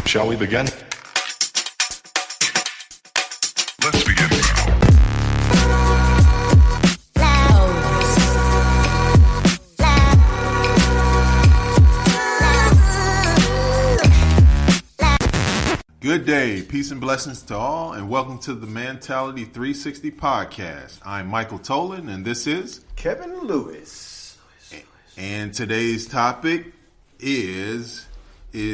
Shall we begin? Let's begin now. Good day, peace and blessings to all, and welcome to the Mentality 360 podcast. I'm Michael Tolan, and this is Kevin Lewis. And today's topic is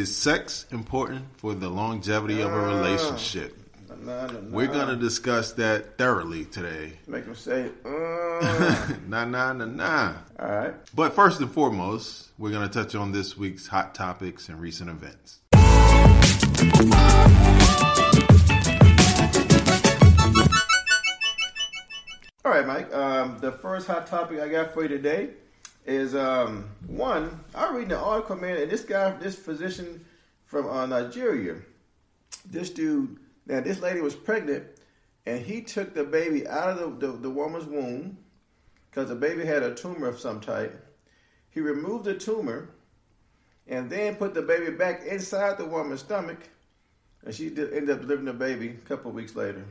sex important for the longevity of a relationship? We're going to discuss that thoroughly today. Make them say, Nah. All right. But first and foremost, we're going to touch on this week's hot topics and recent events. All right, Mike. The first hot topic I got for you today is one. I read the article, man, and this physician from Nigeria, this dude. Now, this lady was pregnant, and he took the baby out of the woman's womb because the baby had a tumor of some type. He removed the tumor and then put the baby back inside the woman's stomach, and she ended up delivering the baby a couple of weeks later.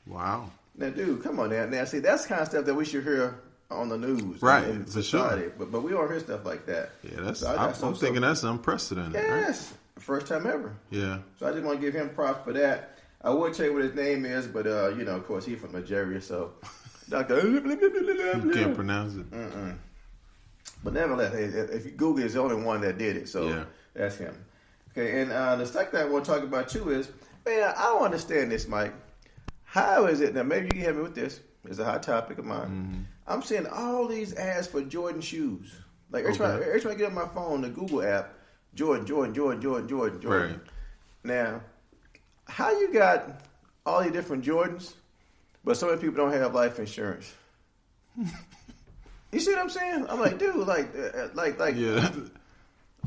Wow. Now, dude, come on now. Now, see, that's kind of stuff that we should hear on the news. Right, in for society. sure. But we don't hear stuff like that. Yeah, So I'm thinking that's unprecedented, right? Yes, first time ever. Yeah. So I just want to give him props for that. I would tell you what his name is, but, of course, he's from Nigeria, so... Doctor... You can't pronounce it. But nevertheless, if you Google, it's the only one that did it, so Yeah. that's him. Okay, and the second thing I want to talk about, too, is, man, I don't understand this, Mike. How is it, now maybe you can help me with this, it's a hot topic of mine. I'm seeing all these ads for Jordan shoes. Like, every time I get on my phone, the Google app, Jordan. Right. Now, how you got all these different Jordans, but so many people don't have life insurance? You see what I'm saying? I'm like, dude, Yeah.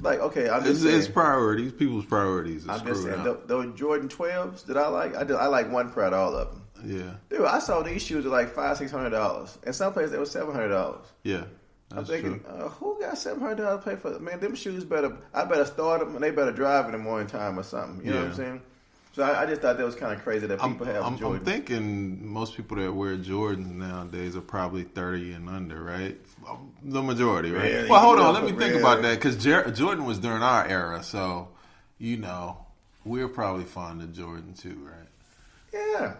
like, okay, I'm just saying. It's priorities. People's priorities are I'm just screwed saying, up. those Jordan 12s that I like, I like one pair out of all of them. Yeah. Dude, I saw these shoes at like $500-$600. And some places they were $700. Yeah. I'm That's thinking, true. who got $700 to pay for it? Man, them shoes I better start them and they better drive in the morning time or something. You know what I'm saying? So I just thought that was kind of crazy that people have Jordans. I'm thinking most people that wear Jordans nowadays are probably 30 and under, right? The majority, right? Really? Well, hold on. Let me think Really? about that because Jordan was during our era. So, we're probably fond of Jordan too, right? Yeah.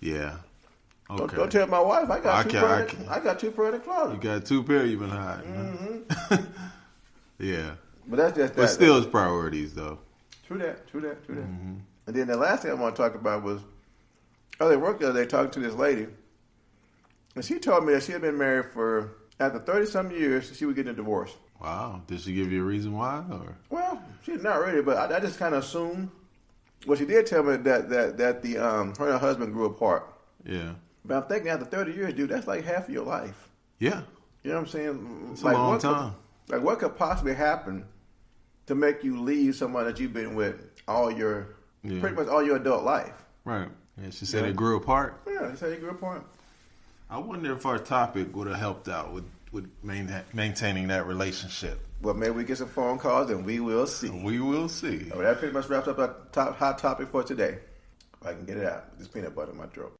Yeah. Okay. Don't tell my wife. I got two pair of You closet. got two pair you've been hiding. Huh? Yeah. But that's just that. But still, it's priorities, though. True that. And then the last thing I want to talk about was, they worked the other day talking to this lady, and she told me that she had been married for, after 30-some years, she was getting a divorce. Wow. Did she give you a reason why? Or Well, she's not ready, but I just kind of assumed. Well, she did tell me that the her and her husband grew apart. Yeah. But I'm thinking after 30 years, dude, that's like half of your life. Yeah. You know what I'm saying? It's a long time. What could possibly happen to make you leave someone that you've been with pretty much all your adult life? Right. Yeah, she said it grew apart. Yeah, they said they grew apart. I wonder if our topic would have helped out with maintaining that relationship. Well, maybe we get some phone calls and we will see. We will see. Well, that pretty much wraps up our hot topic for today. If I can get it out. With this peanut butter in my throat.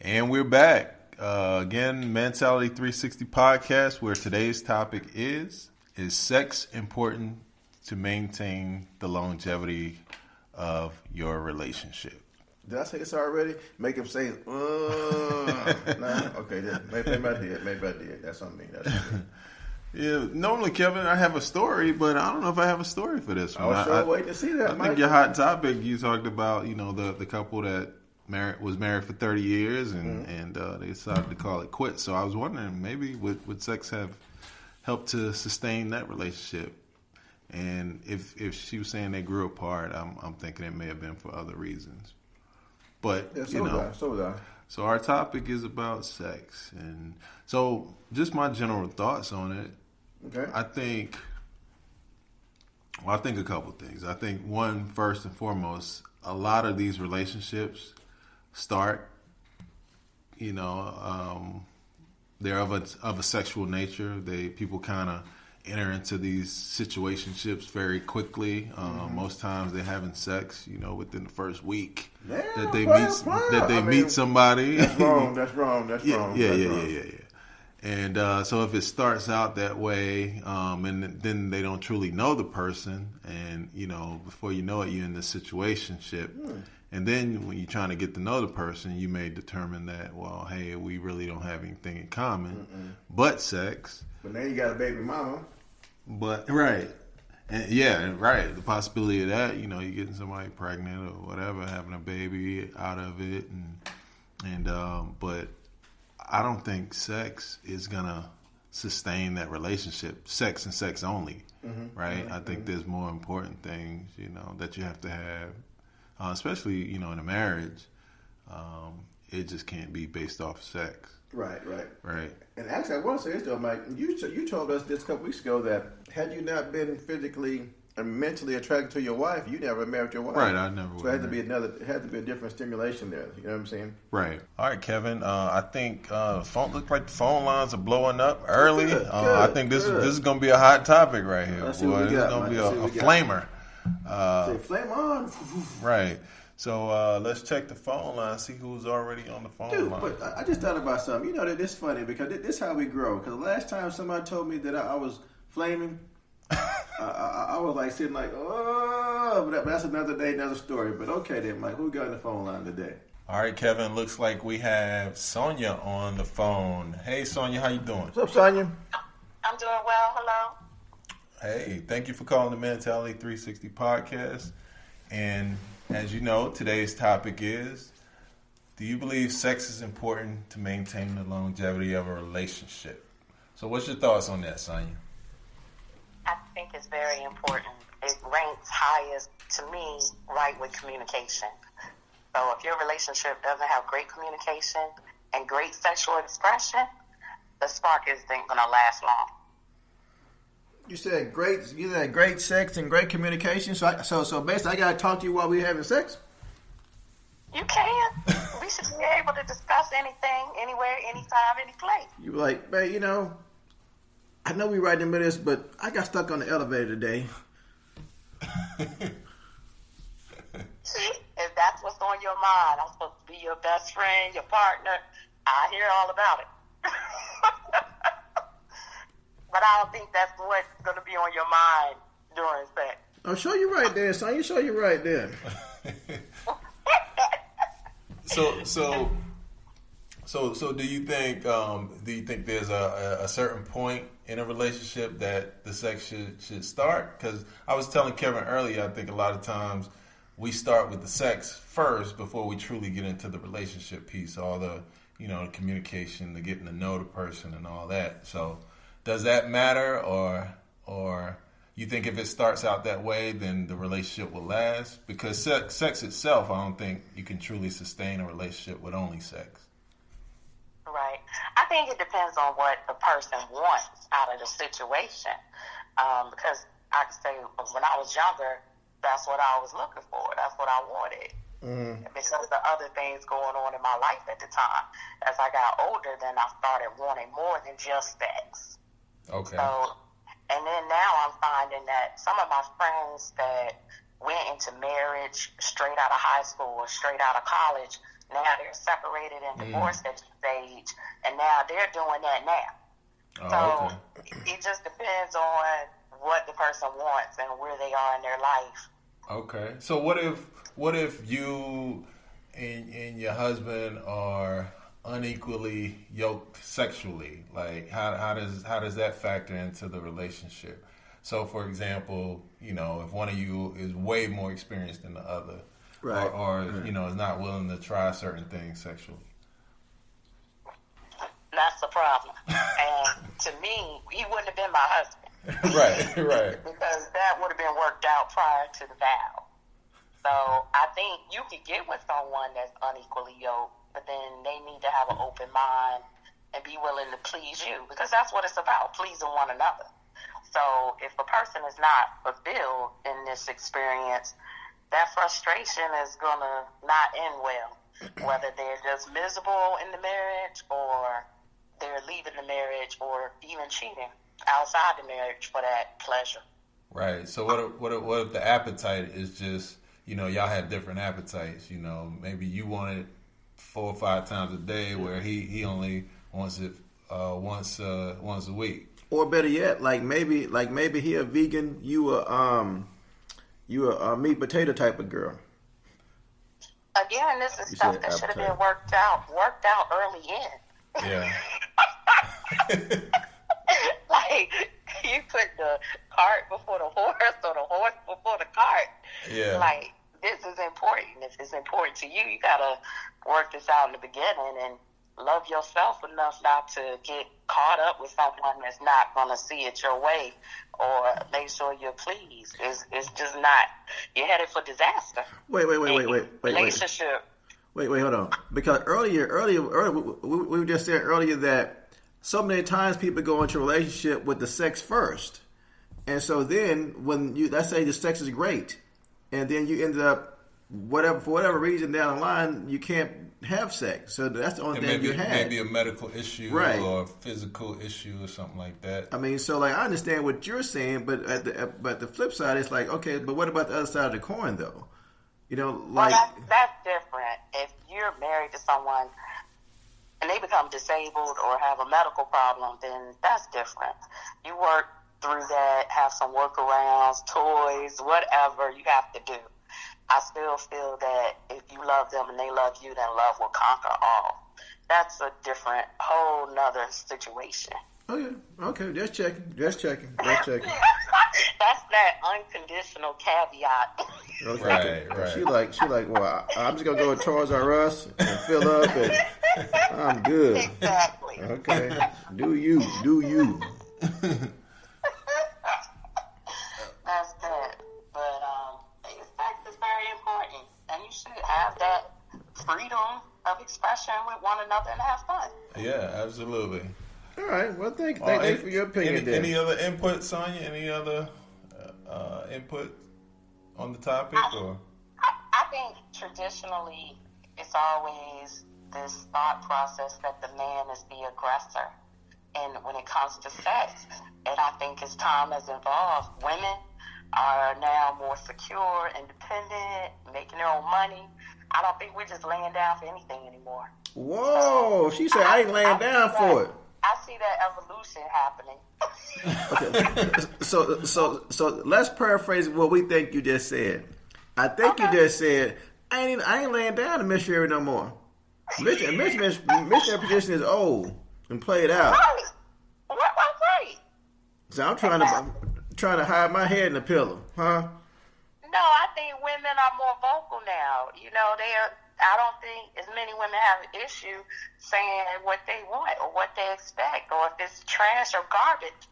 And we're back. Again, Mentality 360 podcast, where today's topic is sex important to maintain the longevity of your relationship? Did I say this already? Make him say, nah. Okay, maybe I did. That's on me. Yeah, normally, Kevin, I have a story, but I don't know if I have a story for this one. I was sure waiting to see that, I Mike. think your hot topic, you talked about, the couple that was married for 30 years and they decided to call it quits. So I was wondering, maybe would sex have helped to sustain that relationship? And if she was saying they grew apart, I'm thinking it may have been for other reasons. But Yeah, so was I. So our topic is about sex, and so just my general thoughts on it. Okay. I think a couple things. I think one, first and foremost, a lot of these relationships start, they they're of a sexual nature. People kind of enter into these situationships very quickly. Most times they're having sex, within the first week that they meet somebody. That's wrong. Yeah. And so if it starts out that way, and then they don't truly know the person, and before you know it, you're in this situationship. And then when you're trying to get to know the person, you may determine that, well, hey, we really don't have anything in common but sex. But now you got a baby mama. But right. And right. The possibility of that, you're getting somebody pregnant or whatever, having a baby out of it, but I don't think sex is gonna sustain that relationship. Sex and sex only, right? I think there's more important things, that you have to have, especially in a marriage. It just can't be based off sex. Right. And actually, I want to say this though, Mike. You told us this a couple weeks ago that had you not been physically and mentally attracted to your wife, you never married your wife. Right, I never would. So it had to be a different stimulation there. You know what I'm saying? Right. All right, Kevin. I think look like the phone lines are blowing up early. Good, I think this is going to be a hot topic right here. Let's Boy, see what we this got, is going to be Mike. a flamer. Say flame on. Right. So let's check the phone line, see who's already on the phone line. But I just thought about something. That this is funny because this is how we grow. Because the last time somebody told me that I was flaming, I was like sitting like, oh, but that's another day, another story. But okay then, Mike, who got on the phone line today? All right, Kevin, looks like we have Sonia on the phone. Hey, Sonia, how you doing? What's up, Sonia? I'm doing well. Hello. Hey, thank you for calling the Mentality 360 podcast. And as you know, today's topic is, do you believe sex is important to maintain the longevity of a relationship? So what's your thoughts on that, Sonia? I think it's very important. It ranks highest to me right with communication. So if your relationship doesn't have great communication and great sexual expression, the spark isn't going to last long. You said great sex and great communication. So basically, I gotta talk to you while we're having sex. You can. We should be able to discuss anything, anywhere, anytime, any place. You were like, babe, I know we right in the middle of this, but I got stuck on the elevator today. If that's what's on your mind, I'm supposed to be your best friend, your partner. I hear all about it. But I don't think that's what's going to be on your mind during sex. I'm sure you're right there, son. You sure you're right there. So do you think there's a certain point in a relationship that the sex should start? Because I was telling Kevin earlier, I think a lot of times we start with the sex first before we truly get into the relationship piece, all the the communication, the getting to know the person, and all that. So does that matter, or you think if it starts out that way, then the relationship will last? Because sex itself, I don't think you can truly sustain a relationship with only sex. Right. I think it depends on what the person wants out of the situation. Because I could say when I was younger, that's what I was looking for. That's what I wanted. Because the other things going on in my life at the time. As I got older, then I started wanting more than just sex. Okay. So, and then now I'm finding that some of my friends that went into marriage straight out of high school or straight out of college, now they're separated and divorced at this age, and now they're doing that now. It just depends on what the person wants and where they are in their life. Okay. So what if you and your husband are unequally yoked sexually? Like how does that factor into the relationship? So for example, if one of you is way more experienced than the other, right, or is not willing to try certain things sexually. That's the problem. And to me, he wouldn't have been my husband. Right. Because that would have been worked out prior to the vow. So I think you could get with someone that's unequally yoked, but then they need to have an open mind and be willing to please you, because that's what it's about, pleasing one another. So if a person is not fulfilled in this experience, that frustration is going to not end well, whether they're just miserable in the marriage or they're leaving the marriage or even cheating outside the marriage for that pleasure. Right. So what if the appetite is just, y'all have different appetites, maybe you want it 4 or 5 times a day where he only wants it once a week. Or better yet, like maybe he a vegan, you a meat potato type of girl. Again, this is stuff that should have been worked out early in. Yeah. Like, you put the cart before the horse or the horse before the cart. Yeah. Like, this is important. If it's important to you, you got to work this out in the beginning and love yourself enough not to get caught up with someone that's not going to see it your way or make sure you're pleased. It's just not. You're headed for disaster. Wait. Relationship. Wait, hold on. Because earlier, we just said earlier that so many times people go into a relationship with the sex first. And so then let's say the sex is great, and then you ended up, for whatever reason down the line, you can't have sex. So that's the only thing you have. Maybe a medical issue, right, or a physical issue or something like that. I mean, so like I understand what you're saying, but but the flip side is like, okay, but what about the other side of the coin though? Like that's different. If you're married to someone and they become disabled or have a medical problem, then that's different. You work through that, have some workarounds, toys, whatever you have to do. I still feel that if you love them and they love you, then love will conquer all. That's a different, whole nother situation. Okay, just checking. That's that unconditional caveat. Okay. Right. She like, well, I'm just gonna go to Toys R Us and fill up, and I'm good. Exactly. Okay. Do you? That's good. But sex is very important, and you should have that freedom of expression with one another and have fun. Yeah, absolutely. All right. Well, thank you for your opinion. Any other input, Sonia? Any other input on the topic? I think traditionally it's always this thought process that the man is the aggressor. And when it comes to sex, and I think as time has evolved, women are now more secure, independent, making their own money. I don't think we're just laying down for anything anymore. Whoa, she said I ain't laying down for it. I see that evolution happening. Okay, so let's paraphrase what we think you just said. I think you just said I ain't laying down to missionary no more. Missionary position is old and played out. Right. Right. So I'm trying to hide my head in the pillow, huh? No, I think women are more vocal now. I don't think as many women have an issue saying what they want or what they expect, or if it's trash or garbage.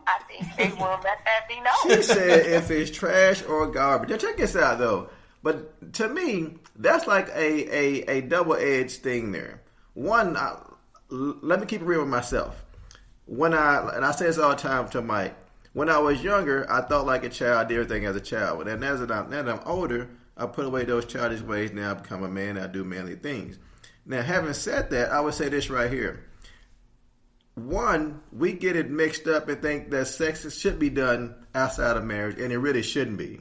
I think they will let that be known. She said if it's trash or garbage. Now check this out though. But to me, that's like a double-edged thing there. One, let me keep it real with myself. And I say this all the time to Mike, when I was younger, I thought like a child, I did everything as a child. And now that I'm older, I put away those childish ways. Now I become a man, I do manly things. Now, having said that, I would say this right here. One, we get it mixed up and think that sex should be done outside of marriage, and it really shouldn't be.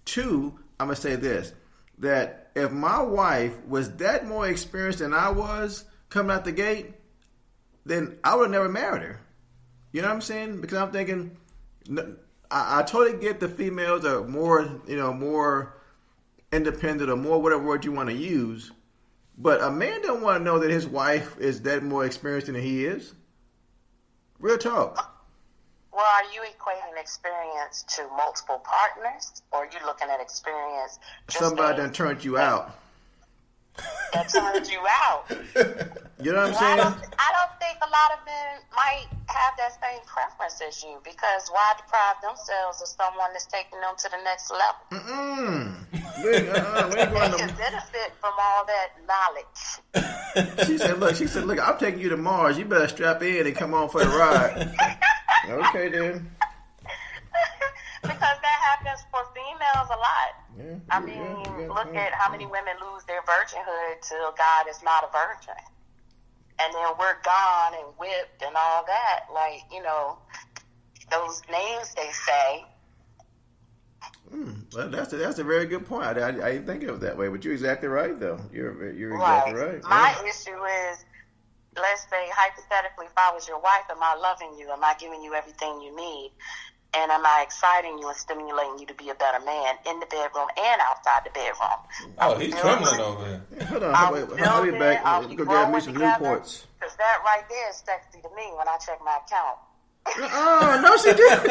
Two, I'm going to say this, that if my wife was that more experienced than I was coming out the gate, then I would have never married her. You know what I'm saying? Because I'm thinking, I totally get the females are more, more independent or more whatever word you want to use, but a man don't want to know that his wife is that more experienced than he is. Real talk. Well, are you equating experience to multiple partners, or are you looking at experience? Somebody done turned you out. That turned you out. You know what I'm saying? I don't think a lot of men might have that same preference as you, because why deprive themselves of someone that's taking them to the next level? We can benefit from all that knowledge. She said, look, I'm taking you to Mars. You better strap in and come on for the ride. Okay, then. Because that happens for females a lot. Yeah, I mean, look at how many women lose their virginhood till God is not a virgin. and then we're gone and whipped and all that. Like, you know, those names they say. Well, that's a very good point. I didn't think of it that way, but you're exactly right, though. You're Right. exactly right. My Yeah. issue is, let's say, hypothetically, if I was your wife, am I loving you? Am I giving you everything you need? And am I exciting you and stimulating you to be a better man in the bedroom and outside the bedroom? Oh, he's trembling over here. Hold on, I'll wait, be I'll be building, back. I'll Go be grab me growing some together. Newports. Because that right there is sexy to me when I check my account. Oh, no, she didn't.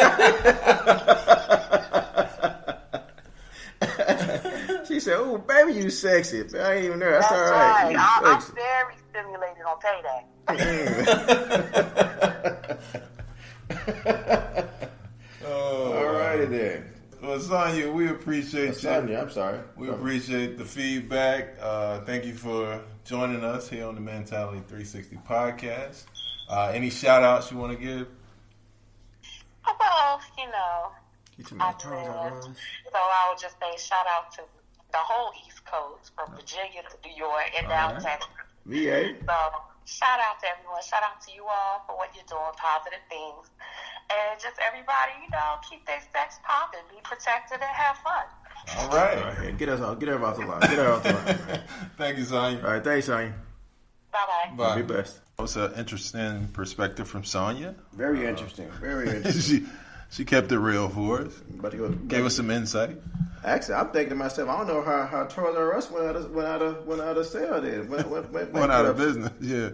She said, "Oh, baby, you sexy." I ain't even there. That's all right. You I'm sexy. very stimulated on payday. All righty then. Well, Sonya, we appreciate you. Sonya, I'm sorry. We appreciate the feedback. Thank you for joining us here on the Mentality 360 podcast. Any shout outs you want to give? Well, you know, Get to I my did. toes on. So I would just say shout out to the whole East Coast, from Virginia to New York and down right. Texas. VA. So shout out to everyone. Shout out to you all for what you're doing, positive things. And just everybody, you know, keep their sex popping, be protected, and have fun. All right. All right, get her off the line. Get her off the line. Thank you, Sonya. All right, thanks, Sonya. Bye-bye. Bye. Be blessed. That was an interesting perspective from Sonya. Very interesting. Very interesting. She kept it real for us. About to go. Gave us some insight. Actually, I'm thinking to myself, I don't know how Toys R Us went out of sale then. Went out of business. Yeah.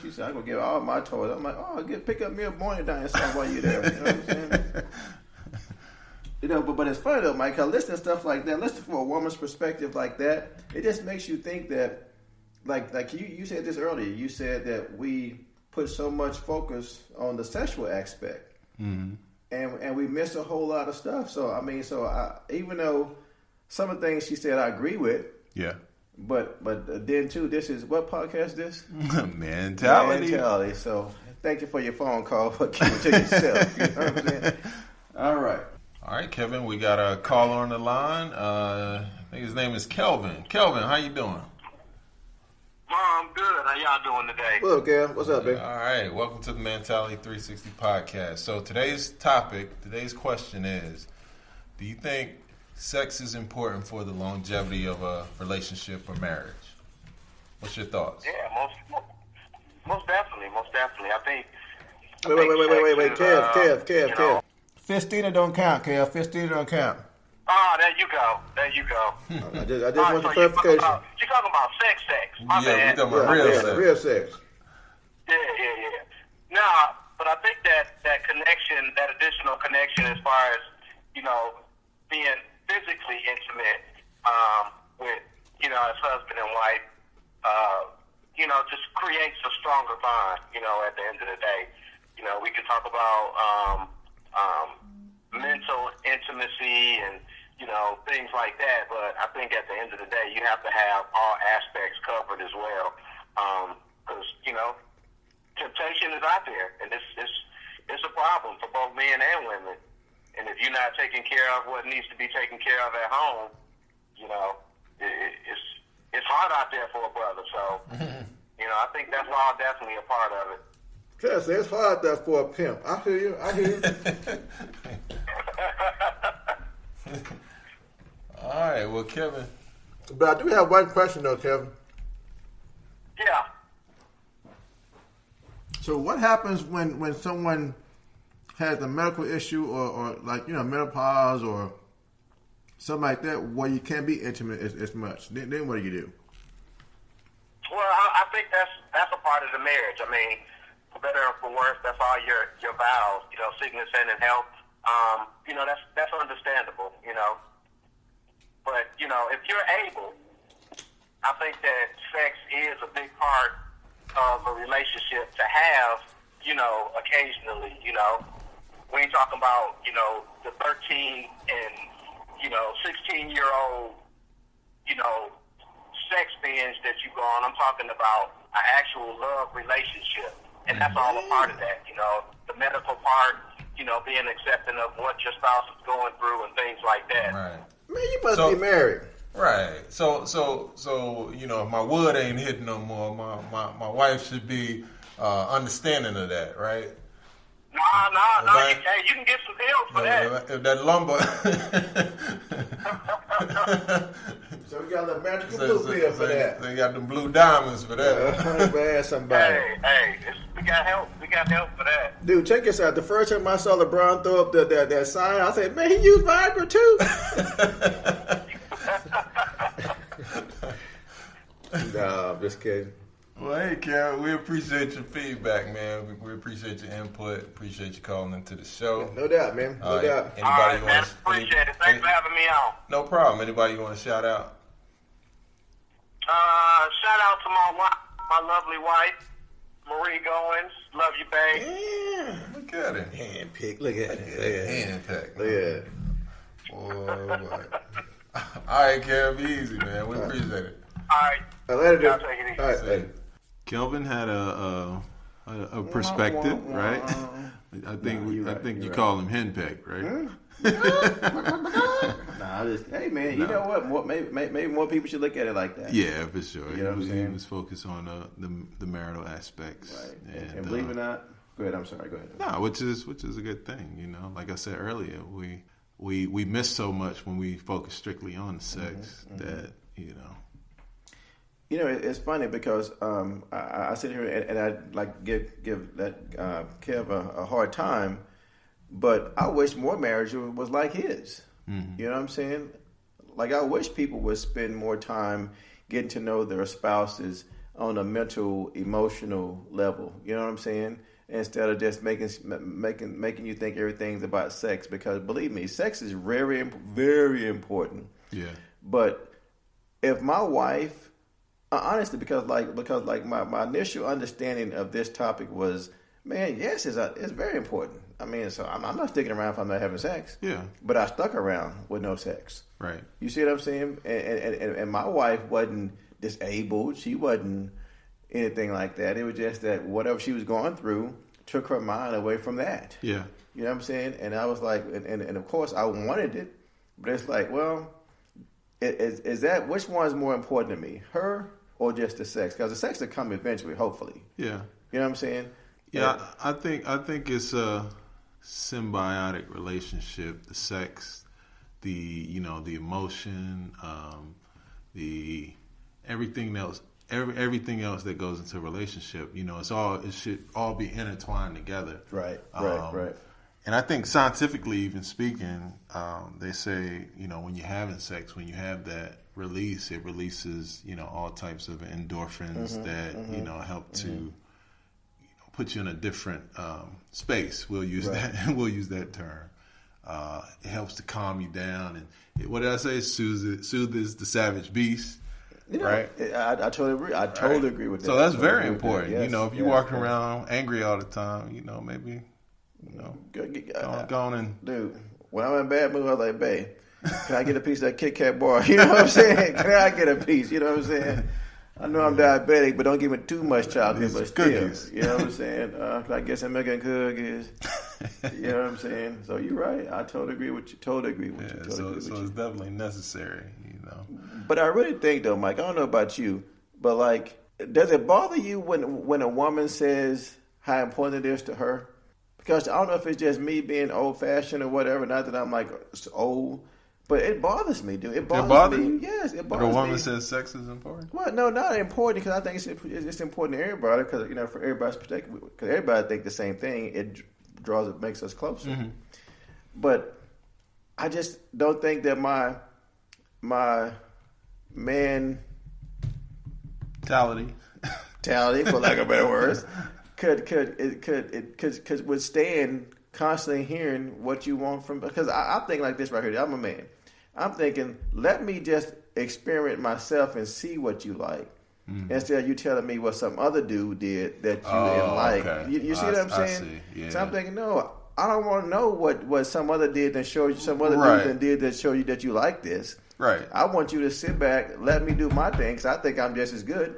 She said, I'm going to give all my toys. I'm like, oh, pick up me a morning down and something while you're there. You know what I'm saying? You know, but it's funny though, Mike, because listening to stuff like that, listen from a woman's perspective like that, it just makes you think that, like you said this earlier, you said that we put so much focus on the sexual aspect. Mm-hmm. And we miss a whole lot of stuff. So, I mean, even though some of the things she said I agree with, Yeah. but then too, this is, what podcast this? Mentality. Mentality. So, thank you for your phone call, but keep it to yourself. You know what I'm saying? All right. All right, Kevin, we got a caller on the line. I think his name is Kelvin. Kelvin, how you doing? I'm good. How y'all doing today? What up, Gail? What's up, baby? All right, welcome to the Mentality 360 podcast. So today's question is, do you think sex is important for the longevity of a relationship or marriage? What's your thoughts? Yeah, most definitely. I think. Wait. sex is, Kev. Fistina don't count, Kev. Fistina don't count. Oh, there you go. I just want So the clarification. you're talking about sex. My Yeah, bad. we talking about real sex. Real sex. Yeah. Nah, but I think that connection, that additional connection as far as, you know, being physically intimate with, you know, as husband and wife, you know, just creates a stronger bond, you know, at the end of the day. You know, we can talk about mental intimacy and, you know, things like that, but I think at the end of the day, you have to have all aspects covered as well. Because, you know, temptation is out there, and it's a problem for both men and women. And if you're not taking care of what needs to be taken care of at home, you know, it's hard out there for a brother. So, you know, I think that's all definitely a part of it. Yes, it's hard there for a pimp. I hear you. All right, well, Kevin. But I do have one question, though, Kevin. Yeah. So what happens when someone has a medical issue or like, you know, menopause or something like that where you can't be intimate as much? Then what do you do? Well, I think that's a part of the marriage. I mean, for better or for worse, that's all your vows, you know, sickness and in health. You know, that's understandable, you know. But, you know, if you're able, I think that sex is a big part of a relationship to have, you know, occasionally, you know. We ain't talking about, you know, the 13 and, you know, 16-year-old, you know, sex binge that you go on. I'm talking about an actual love relationship. And that's all a part of that, you know. The medical part, you know, being accepting of what your spouse is going through and things like that. Right. Man, you must So- be married. Right. So you know, if my wood ain't hitting no more, my wife should be understanding of that, right? No. Right. Hey, you can get some help for that. If that lumber. So we got a magical blue pill for that. They got the blue diamonds for that. Man, somebody. Hey, we got help. We got help for that. Dude, check this out. The first time I saw LeBron throw up that sign, I said, man, he used Viagra too. No, I'm just kidding. Well, hey, Karen, we appreciate your feedback, man. We appreciate your input. Appreciate you calling into the show. No doubt, man. No doubt. Anybody All right, man. wanna- Appreciate it. Thanks for having me on. No problem. Anybody you want to shout out? Shout out to my lovely wife, Marie Goins. Love you, babe. Yeah. Look at it. Hand pick. Look at it. Hand pack. Look at it. Boy. All right, Karen, be easy, man. We appreciate it. All right. Later, dude. Y'all take it easy. All right, later. Kelvin had a perspective, right? I think you're right, you you're call him henpeck, right? Nah, hey man, you know what? Maybe more people should look at it like that. Yeah, for sure. You know what I'm He saying? was focused on the marital aspects, Right. And believe it or not, go ahead. I'm sorry. Go ahead. no, which is a good thing. You know, like I said earlier, we miss so much when we focus strictly on the sex that you know. You know, it's funny because I sit here and I like give that Kev a hard time, but I wish more marriage was like his. You know what I'm saying? Like I wish people would spend more time getting to know their spouses on a mental, emotional level. You know what I'm saying? Instead of just making you think everything's about sex. Because believe me, sex is very, very important. Yeah. But if my wife, honestly, because my initial understanding of this topic was, man, yes, it's very important. I mean, so I'm not sticking around if I'm not having sex. Yeah. But I stuck around with no sex. Right. You see what I'm saying? And my wife wasn't disabled. She wasn't anything like that. It was just that whatever she was going through took her mind away from that. Yeah. You know what I'm saying? And I was like, and of course I wanted it, but it's like, well, is that, which one's more important to me, her or just the sex? Because the sex will come eventually, hopefully. Yeah. You know what I'm saying? Yeah, I think it's a symbiotic relationship. The sex, the emotion, the everything else, everything else that goes into a relationship. You know, it should all be intertwined together. Right. And I think scientifically, even speaking, they say, you know, when you're having sex, when you have that release, it releases, you know, all types of endorphins that you know help to put you in a different space. We'll use that. We'll use that term. It helps to calm you down, and what did I say? Soothes the savage beast. You know, right? I totally agree. I totally agree with that. So that's totally very important. Yes, you know, if you're walking around angry all the time, you know, maybe, you know, go on and dude. When I'm in a bad mood, I was like, babe, can I get a piece of that Kit Kat bar? You know what I'm saying? Can I get a piece? You know what I'm saying? I know I'm diabetic, but don't give me too much chocolate. But still, cookies. You know what I'm saying? Can I get some milk and cookies? You know what I'm saying? So you're right. I totally agree with you. Totally agree with you. so it's definitely necessary. You know. But I really think though, Mike, I don't know about you, but like, does it bother you when a woman says how important it is to her? Because I don't know if it's just me being old fashioned or whatever. Not that I'm like old, but it bothers me, dude. It bothers me. You? Yes, it bothers me. But a woman says sex is important. Well, no, not important because I think it's important to everybody because you know for everybody's perspective because everybody think the same thing. It makes us closer. Mm-hmm. But I just don't think that my man mentality, for lack of better words, could withstand constantly hearing what you want from. Because I think like this right here. I'm a man. I'm thinking, let me just experiment myself and see what you like. Instead of you telling me what some other dude did that you didn't like. Okay. You see what I'm saying? Yeah. So I'm thinking, no, I don't want to know what some other did that showed you, some other dude that did that show you that you like this. Right. I want you to sit back, let me do my thing, because I think I'm just as good.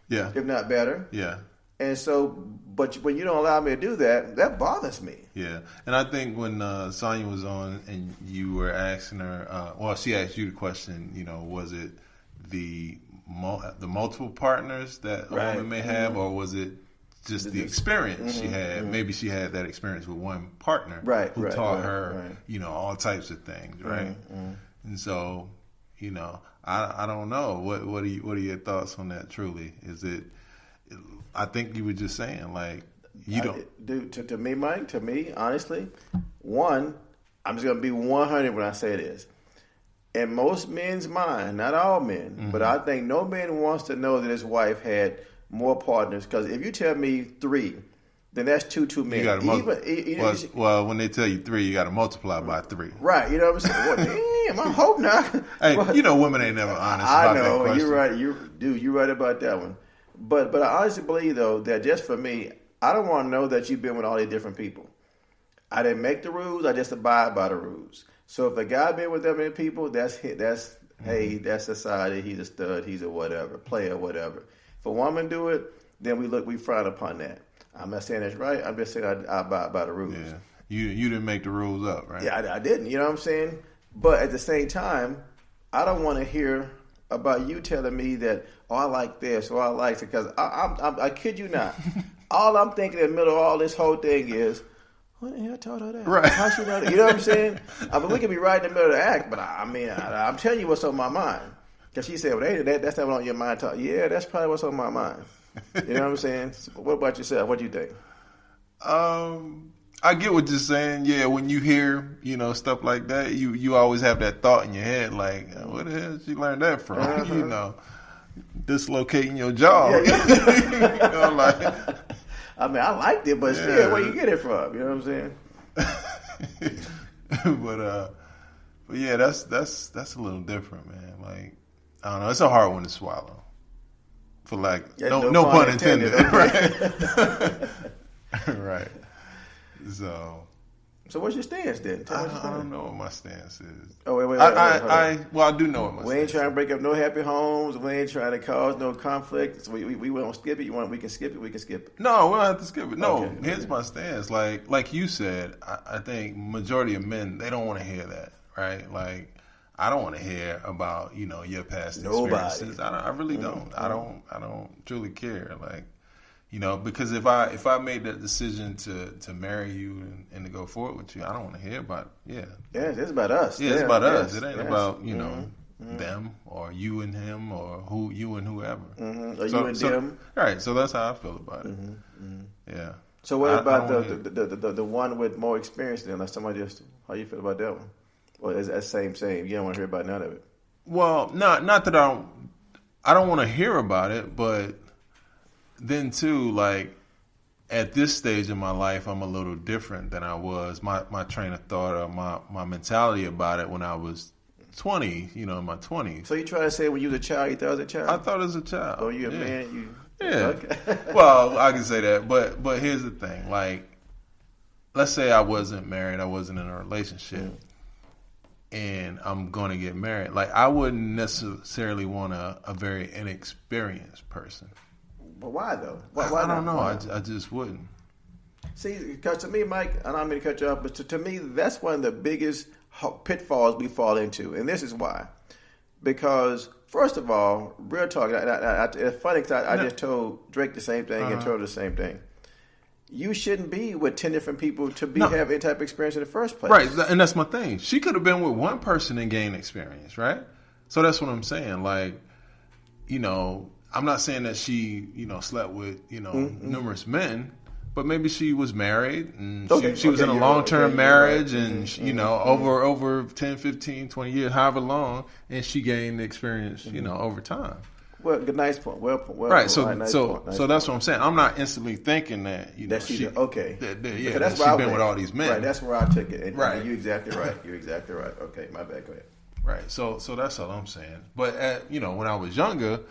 Yeah. If not better. Yeah. And so, but when you don't allow me to do that, that bothers me. Yeah, and I think when Sonya was on and you were asking her, well, she asked you the question, was it the multiple partners that a woman may have, or was it just the experience she had? Maybe she had that experience with one partner who taught her, all types of things, right? And so, I don't know. What are your thoughts on that? Truly, is it? I think you were just saying, like, you don't. Dude, to me, Mike, honestly, one, I'm just going to be 100 when I say this. In most men's mind, not all men, but I think no man wants to know that his wife had more partners. Because if you tell me 3, then that's too many. You got to well, when they tell you 3, you got to multiply by 3. Right. You know what I'm saying? Well, damn, I hope not. Hey, women ain't never honest about that question. You're right. You're right about that one. But I honestly believe, though, that just for me, I don't want to know that you've been with all these different people. I didn't make the rules. I just abide by the rules. So if a guy been with that many people, that's hey, that's society. He's a stud. He's a whatever, player, whatever. If a woman do it, then we frown upon that. I'm not saying that's right. I'm just saying I abide by the rules. Yeah. You didn't make the rules up, right? Yeah, I didn't. You know what I'm saying? But at the same time, I don't want to hear about you telling me that, I like this, or I like it, because I kid you not. All I'm thinking in the middle of all this whole thing is, what the hell taught her that? Right. How she know that? You know what I'm saying? I mean, we could be right in the middle of the act, but I'm telling you what's on my mind. Because she said, well, that's not what on your mind. Yeah, that's probably what's on my mind. You know what I'm saying? So what about yourself? What do you think? I get what you're saying. Yeah, when you hear, stuff like that, you always have that thought in your head, like, where the hell did she learn that from? Dislocating your jaw. Yeah. Like, I mean, I liked it, but still, where you get it from? You know what I'm saying? But yeah, that's a little different, man. Like, I don't know, it's a hard one to swallow. For no pun intended. Okay. Right. Right. So what's your stance then? I don't know what my stance is. Oh, wait. I do know what my stance is. We ain't trying to break up no happy homes. We ain't trying to cause no conflict. So we won't skip it. We can skip it? We can skip it. No, we don't have to skip it. No, okay. Here's my stance. Like you said, I think majority of men, they don't want to hear that, right? Like, I don't want to hear about, your past experiences. I really don't. I don't truly care. Like, because if I made that decision to marry you and to go forward with you, I don't want to hear about it. Yeah. Yeah, it's about us. Yeah, it's about us. It ain't about, them or you and him or you and whoever. Or you and them. Right. So that's how I feel about it. Yeah. So what about the one with more experience then? Like somebody how you feel about that one? Or is that same? You don't want to hear about none of it? Well, not that I don't want to hear about it, but then too, like, at this stage in my life, I'm a little different than I was. My train of thought or my mentality about it when I was 20, in my 20s. So you try to say when you was a child, you thought as a child? I thought as a child. Oh, you a man? Yeah. Okay. Well, I can say that, but here's the thing. Like, let's say I wasn't married, I wasn't in a relationship, and I'm going to get married. Like, I wouldn't necessarily want a very inexperienced person. But why though? Why I don't know. I just wouldn't. See, because to me, Mike, I don't mean to cut you off, but to me, that's one of the biggest pitfalls we fall into, and this is why. Because first of all, real talk. It's funny because I just told Drake the same thing and told her the same thing. You shouldn't be with 10 different people to have any type of experience in the first place. Right, and that's my thing. She could have been with one person and gained experience, right? So that's what I'm saying. Like, I'm not saying that she, slept with, numerous men, but maybe she was married and she was in a long-term marriage and, over 10, 15, 20 years, however long, and she gained experience, over time. Well, good, nice point. Well, right. So that's what I'm saying. I'm not instantly thinking that that she's okay. That's she's been with all these men. Right. That's where I took it. And, right. You're exactly right. Okay, my bad. Go ahead. Right. So that's all I'm saying. But when I was younger,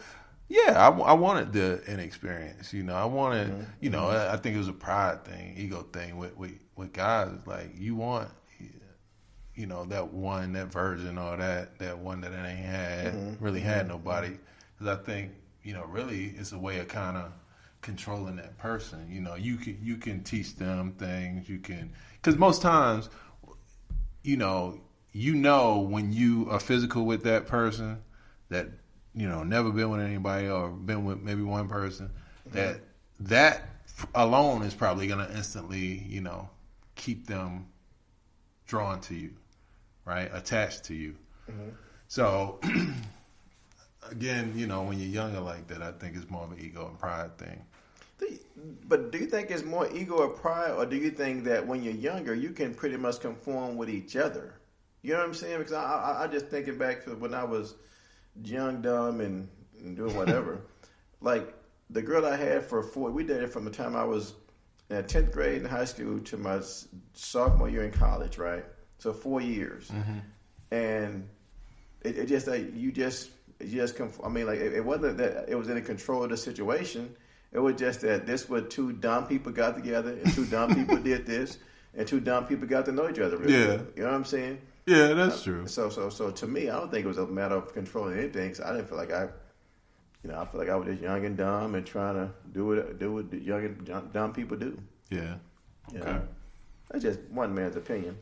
yeah, I wanted the inexperience. I wanted. I think it was a pride thing, ego thing with guys. Like, you want. That one, that virgin, or that one that ain't had really had nobody. Because I think, really, it's a way of kind of, controlling that person. You know, you can teach them things. You can, because most times, you know when you are physical with that person that never been with anybody or been with maybe one person, that alone is probably going to instantly keep them drawn to you, right? Attached to you. Mm-hmm. So again, when you're younger like that, I think it's more of an ego and pride thing. But do you think it's more ego or pride, or do you think that when you're younger, you can pretty much conform with each other? You know what I'm saying? Because I just thinking back to when I was young, dumb, and doing whatever. Like the girl I had we dated from the time I was in 10th grade in high school to my sophomore year in college, right? So 4 years. Mm-hmm. And it just like I mean, like it wasn't that it was in control of the situation. It was just that this was two dumb people got together, and two dumb people did this, and two dumb people got to know each other. Really good. You know what I'm saying? Yeah, that's true. So to me, I don't think it was a matter of controlling anything. Cause I didn't feel like I feel like I was just young and dumb and trying to do what the young and dumb people do. Yeah. Okay. That's just one man's opinion.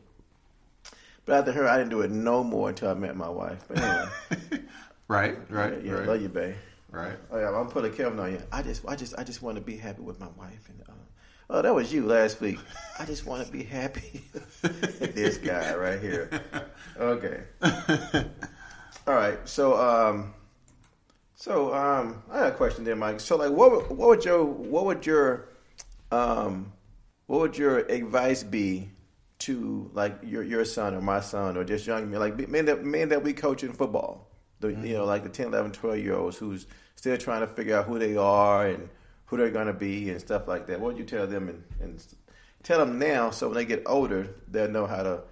But after her, I didn't do it no more until I met my wife. But anyway. Right. Yeah, right. Love you, babe. Right. Oh yeah, I'm putting Kevin on you. I just want to be happy with my wife. And oh, that was you last week. I just want to be happy. This guy right here. Okay. All right. So I got a question there, Mike. So like, what would your advice be to like your son or my son or just young men, like men that we coach in football? Like the 10, 11, 12-year-olds who's still trying to figure out who they are and who they're going to be and stuff like that. What would you tell them and tell them now so when they get older, they'll know how to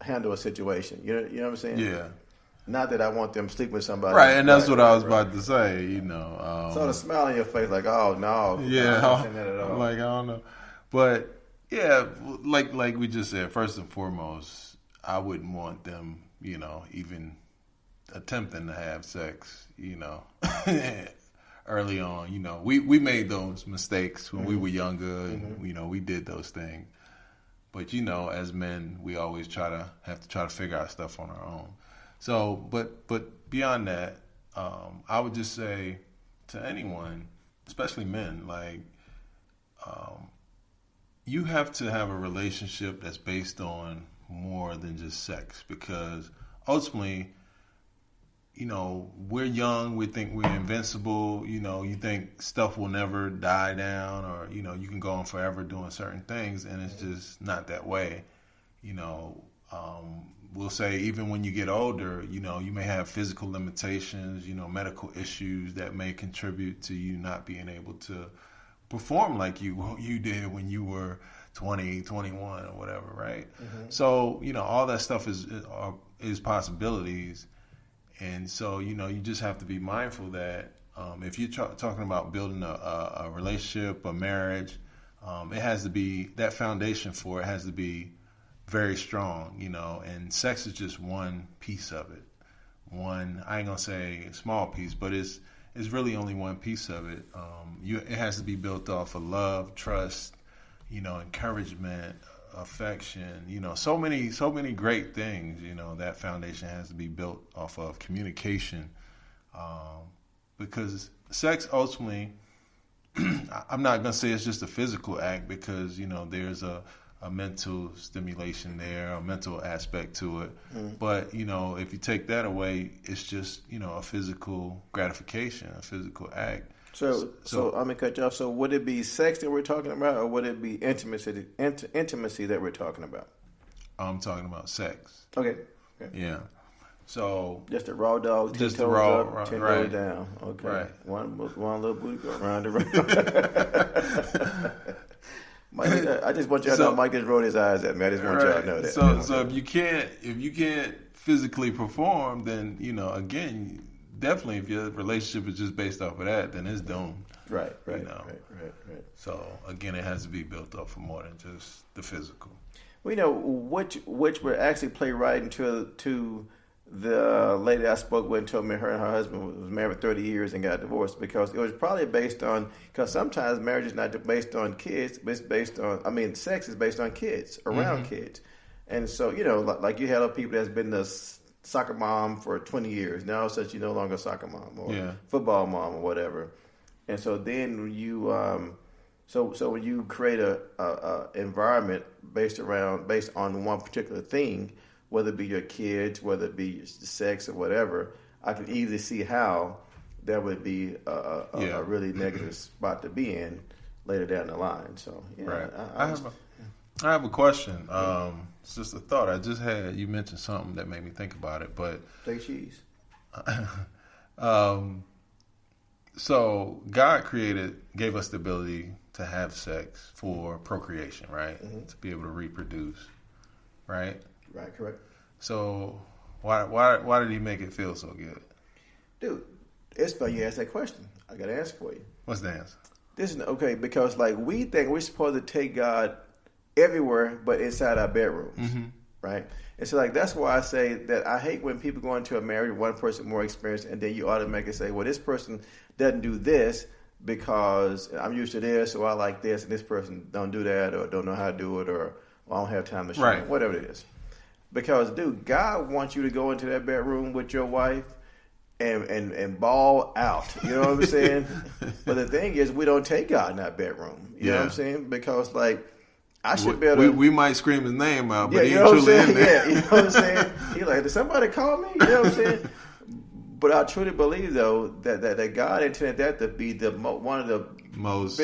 handle a situation? You know what I'm saying? Yeah. Not that I want them sleeping with somebody. Right, and that's what I was about to say, So the smile on your face like, oh, no. Yeah. I'm not saying that at all. Like, I don't know. But, yeah, like we just said, first and foremost, I wouldn't want them, even attempting to have sex, early on. We made those mistakes when we were younger, and we did those things. But as men, we always have to try to figure out stuff on our own. So, but beyond that, I would just say to anyone, especially men, like you have to have a relationship that's based on more than just sex, because ultimately, we're young, we think we're invincible, you think stuff will never die down, or, you can go on forever doing certain things, and it's just not that way. We'll say even when you get older, you may have physical limitations, medical issues that may contribute to you not being able to perform like you did when you were 20, 21 or whatever, right? Mm-hmm. So, all that stuff is possibilities. And so, you just have to be mindful that if you're talking about building a relationship, a marriage, it has to be, that foundation for it has to be very strong, and sex is just one piece of it. I ain't gonna say small piece, but it's really only one piece of it. It has to be built off of love, trust, encouragement, affection, so many great things, that foundation has to be built off of communication, because sex ultimately, I'm not going to say it's just a physical act, because, there's a mental stimulation there, a mental aspect to it. But, if you take that away, it's just, a physical gratification, a physical act. So I'm gonna cut you off. So would it be sex that we're talking about, or would it be intimacy that we're talking about? I'm talking about sex. Okay. Yeah. So just the raw dog, just the raw, up, 10 right toes down. Okay. Right. One little booty go round and round. Mike, I just want y'all to know Mike just rolled his eyes at me. I just want y'all to know that. So if you can't physically perform, then again. Definitely, if your relationship is just based off of that, then it's doomed. Right. So again, it has to be built up for more than just the physical. We know which would actually play right into the lady I spoke with told me her and her husband was married for 30 years and got divorced because it was probably based on, because sometimes marriage is not based on kids, but it's based on, sex is based on kids, around kids. And so, like you had other people that's been the soccer mom for 20 years. Now all of a sudden you're no longer a soccer mom or football mom or whatever. And so then when you, so when you create a environment based on one particular thing, whether it be your kids, whether it be sex or whatever, I can easily see how that would be a really negative spot to be in later down the line. So, right. I have a question. It's just a thought I just had. You mentioned something that made me think about it, but say cheese. So God gave us the ability to have sex for procreation, right? To be able to reproduce, right? Right, correct. So why did He make it feel so good? Dude, it's funny you asked that question. I got an answer for you. What's the answer? This is okay because like we think we're supposed to take God everywhere, but inside our bedrooms, right? And so like that's why I say that I hate when people go into a marriage, one person more experienced, and then you automatically say, well, this person doesn't do this because I'm used to this, or I like this, and this person don't do that, or don't know how to do it, or I don't have time to show it, whatever it is. Because, dude, God wants you to go into that bedroom with your wife and ball out. You know what I'm saying? But the thing is, we don't take God in that bedroom. You know what I'm saying? Because, like, I should be able to... We might scream his name out, but he you ain't know what I'm truly saying? in there. Yeah, you know what I'm saying? He's like, did somebody call me? You know what I'm saying? But I truly believe, though, that God intended that to be one of the most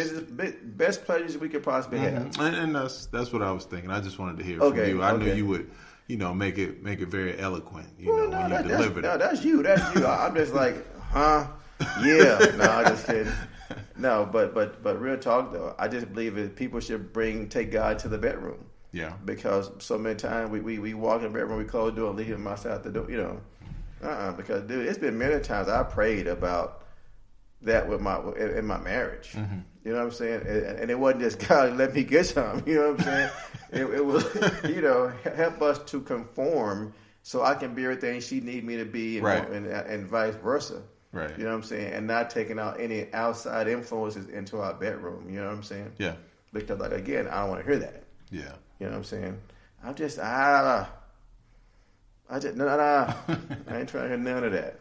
best pleasures we could possibly have. And that's what I was thinking. I just wanted to hear from you. I knew you would... make it very eloquent. When you delivered it. That's you. I'm just like, huh? Yeah. No, I'm just kidding. No, but real talk though, I just believe that people should take God to the bedroom. Yeah. Because so many times we walk in the bedroom, we close the door, and leave him outside the door. Because dude, it's been many times I prayed about that in my marriage. You know what I'm saying? And it wasn't just God let me get some. You know what I'm saying? It was help us to conform so I can be everything she need me to be, and vice versa. Right. You know what I'm saying? And not taking out any outside influences into our bedroom. You know what I'm saying? Yeah. Because like again, I don't want to hear that. Yeah. You know what I'm saying? I'm just I ain't trying to hear none of that.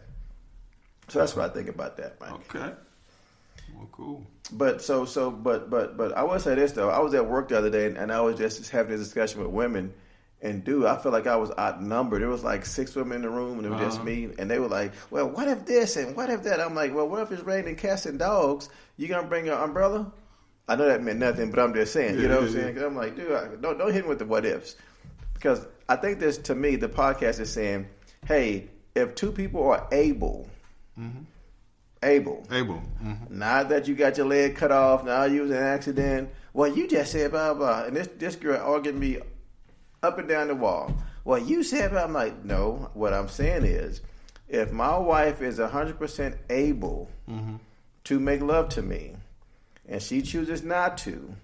So that's what I think about that, Mike. Okay. Well, cool. But but I will say this though. I was at work the other day and I was just having a discussion with women, and dude, I felt like I was outnumbered. There was like 6 women in the room, and it was just me. And they were like, "Well, what if this and what if that?" I'm like, "Well, what if it's raining cats and dogs? You gonna bring an umbrella?" I know that meant nothing, but I'm just saying. You know what I'm saying? 'Cause I'm like, dude, don't hit me with the what ifs, because I think this, to me, the podcast is saying, hey, if 2 people are able. Not that you got your leg cut off, now you was in an accident. Well, you just said blah blah, and this girl arguing me up and down the wall. Well, you said blah. I'm like, no. What I'm saying is, if my wife is 100% able to make love to me, and she chooses not to,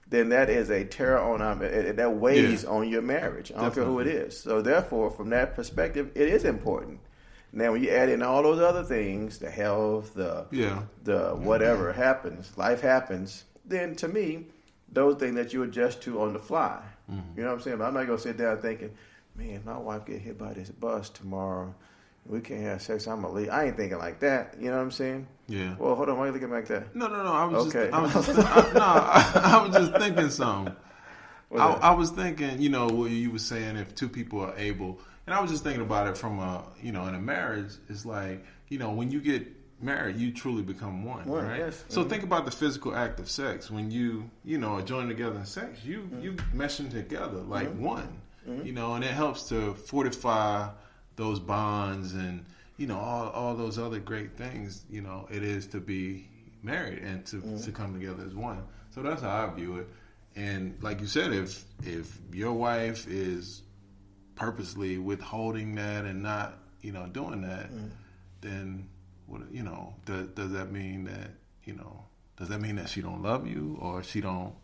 then that is a terror on that weighs on your marriage. I don't care who it is. So therefore, from that perspective, it is important. Now, when you add in all those other things, the health, the whatever happens, life happens, then to me, those things that you adjust to on the fly. You know what I'm saying? But I'm not going to sit down thinking, man, my wife get hit by this bus tomorrow. We can't have sex. I'm going to leave. I ain't thinking like that. You know what I'm saying? Yeah. Well, hold on. Why are you looking like that? No. I was just thinking something. I was thinking, what you were saying, if 2 people are able... And I was just thinking about it from in a marriage, it's like, when you get married, you truly become one, right? Yes. So think about the physical act of sex. When you are joined together in sex, you meshing together like one, and it helps to fortify those bonds and, all those other great things, it is to be married and to come together as one. So that's how I view it. And like you said, if your wife is purposely withholding that and not, doing that, then what, does that mean that, does that mean that she don't love you, or she don't,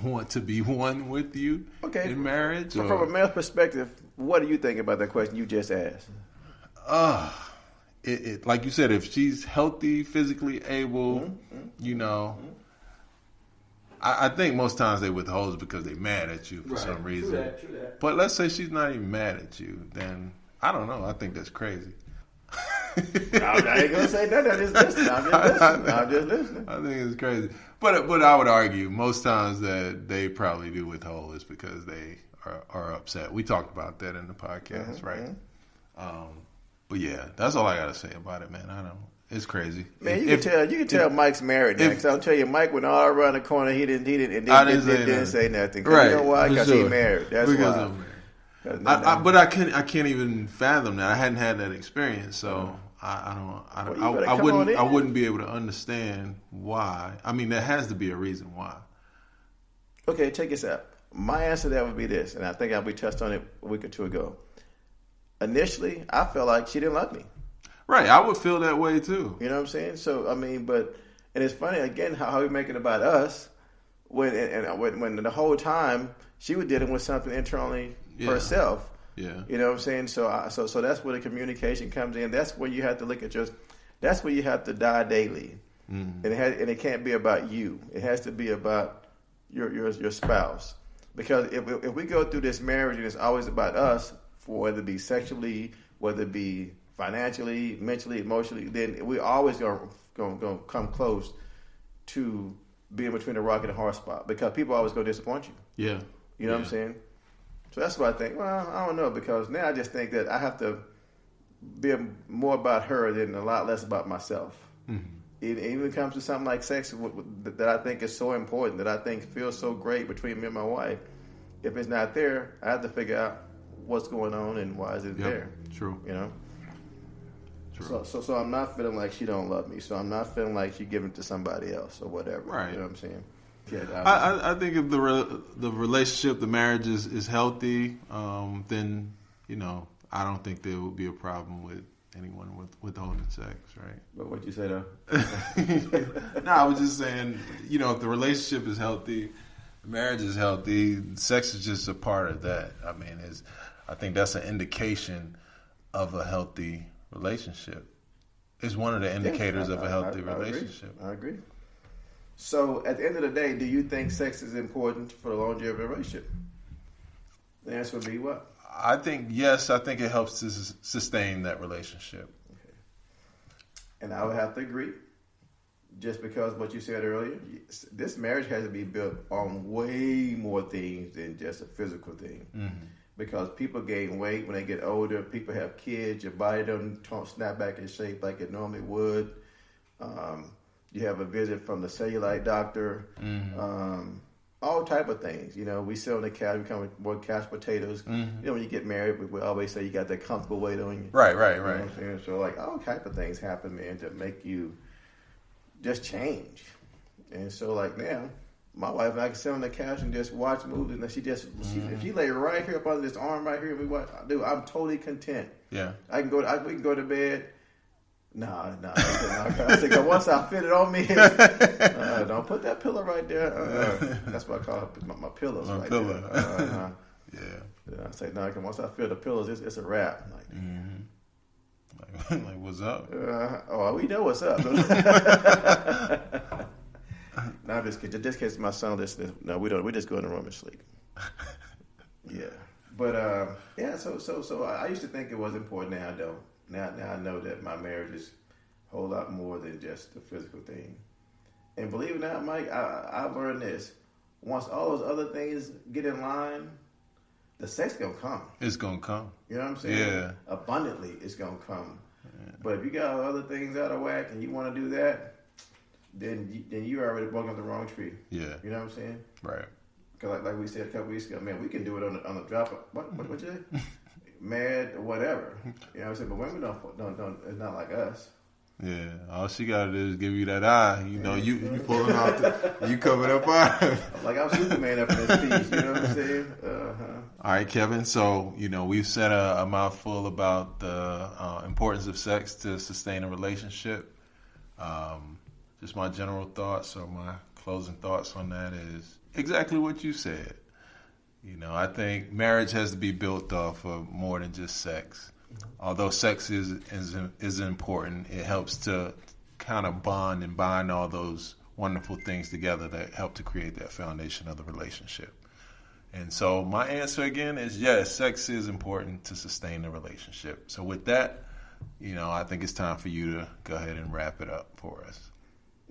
want to be one with you in marriage? So from a male's perspective, what do you think about that question you just asked? It like you said, if she's healthy, physically able, I think most times they withhold because they're mad at you for some reason. True that. But let's say she's not even mad at you, then I don't know. I think that's crazy. I ain't gonna say that. I'm just listening. I'm just listening. I think it's crazy. But I would argue most times that they probably do withhold is because they are upset. We talked about that in the podcast, right? But yeah, that's all I gotta say about it, man. I don't. It's crazy. Man, you can tell Mike's married now. Because I'll tell you, Mike went all around the corner. He didn't say nothing. Right? You know why? Because he's married. That's because why. I'm married. But I can't even fathom that. I hadn't had that experience, so I wouldn't be able to understand why. I mean, there has to be a reason why. Okay, check this out. My answer to that would be this, and I think we touched on it a week or two ago. Initially, I felt like she didn't love me. Right, I would feel that way too. You know what I'm saying? So I mean, and it's funny again how we make it about us when the whole time she was dealing with something internally herself. Yeah, you know what I'm saying? So that's where the communication comes in. That's where you have to look at that's where you have to die daily, and it can't be about you. It has to be about your spouse. Because if we go through this marriage and it's always about us, for whether it be sexually, whether it be financially, mentally, emotionally, then we always going to come close to being between a rock and a hard spot because people always going to disappoint you. Yeah. You know what I'm saying? So that's why I think, well, I don't know, because now I just think that I have to be more about her than a lot less about myself. Mm-hmm. Even when it comes to something like sex that I think is so important, that I think feels so great between me and my wife, if it's not there, I have to figure out what's going on and why is it there. True. You know? True. So I'm not feeling like she don't love me. So I'm not feeling like she giving it to somebody else or whatever. Right. You know what I'm saying? Yeah, I think if the relationship, the marriage is healthy, then I don't think there would be a problem with anyone withholding sex, right? But what you say though? No, I was just saying, if the relationship is healthy, the marriage is healthy, sex is just a part of that. I mean, I think that's an indication of a healthy relationship. It's one of the indicators of a healthy relationship. I agree. So, at the end of the day, do you think sex is important for the longevity of a relationship? The answer would be what? I think yes. I think it helps to sustain that relationship. Okay. And I would have to agree, just because what you said earlier. This marriage has to be built on way more things than just a physical thing. Mm-hmm. Because people gain weight when they get older. People have kids. Your body don't snap back in shape like it normally would. You have a visit from the cellulite doctor. Mm-hmm. All type of things. We sit on the couch, we come with more couch potatoes. Mm-hmm. When you get married, we always say you got that comfortable weight on you. Right. You know what I'm saying? So all type of things happen, man, to make you just change. And so now, my wife and I can sit on the couch and just watch movies, and if she lay right here up under this arm right here, and we watch, dude, I'm totally content. Yeah. We can go to bed. No. I said, once I fit it on me, don't put that pillow right there. That's what I call my pillows. My right pillow. There. Yeah. I say, no, once I feel the pillows, it's a wrap. Like what's up? We know what's up. No, I'm just kidding. Just in case my son listening. No, we don't. We just go in the room and sleep. Yeah. But, so I used to think it was important. Now I don't. Now I know that my marriage is a whole lot more than just a physical thing. And believe it or not, Mike, I've learned this. Once all those other things get in line, the sex going to come. It's going to come. You know what I'm saying? Yeah. Abundantly, it's going to come. Yeah. But if you got other things out of whack and you want to do that, then you already walking up the wrong tree. Yeah. You know what I'm saying? Right. Because like we said a couple weeks ago, man, we can do it on the drop of, what you say? Mad or whatever. You know what I'm saying? But women don't it's not like us. Yeah. All she got to do is give you that eye. You pulling out you coming up on like I'm Superman up in this piece. You know what I'm saying? All right, Kevin. So, we've said a mouthful about the importance of sex to sustain a relationship. Just my general thoughts or my closing thoughts on that is exactly what you said. You know, I think marriage has to be built off of more than just sex. Although sex is important, it helps to kind of bond and bind all those wonderful things together that help to create that foundation of the relationship. And so my answer again is yes, sex is important to sustain the relationship. So with that, you know, I think it's time for you to go ahead and wrap it up for us.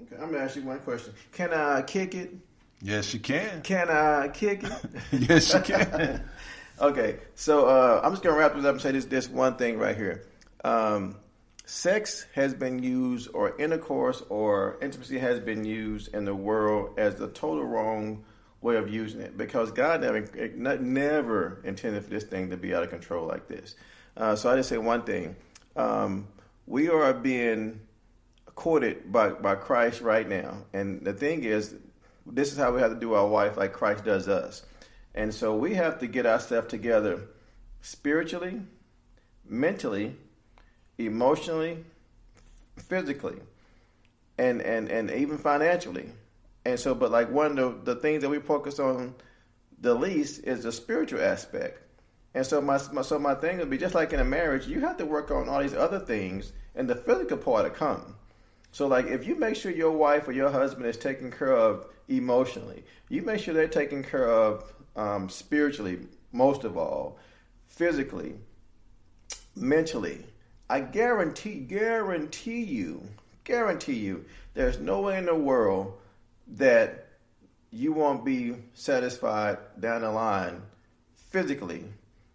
Okay, I'm going to ask you one question. Can I kick it? Yes, you can. Can I kick it? Yes, you can. Okay, so I'm just going to wrap this up and say this one thing right here. Sex has been used, or intercourse or intimacy has been used in the world as the total wrong way of using it, because God never intended for this thing to be out of control like this. So I just say one thing. We are being courted by Christ right now. And the thing is, this is how we have to do our wife like Christ does us. And so we have to get ourselves together spiritually, mentally, emotionally, physically, and even financially. And so, but like one of the things that we focus on the least is the spiritual aspect. And so my thing would be, just like in a marriage, you have to work on all these other things, and the physical part will come. So like if you make sure your wife or your husband is taken care of emotionally, you make sure they're taken care of spiritually, most of all, physically, mentally, I guarantee you, there's no way in the world that you won't be satisfied down the line physically,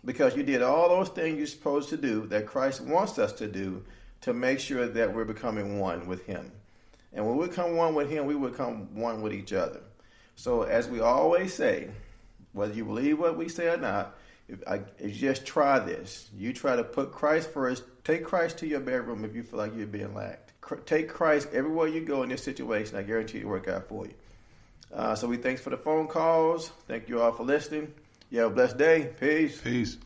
because you did all those things you're supposed to do that Christ wants us to do to make sure that we're becoming one with Him. And when we become one with Him, we become one with each other. So as we always say, whether you believe what we say or not, if you just try this. You try to put Christ first. Take Christ to your bedroom if you feel like you're being lacked. Take Christ everywhere you go in this situation. I guarantee it will work out for you. So we thanks for the phone calls. Thank you all for listening. You have a blessed day. Peace. Peace.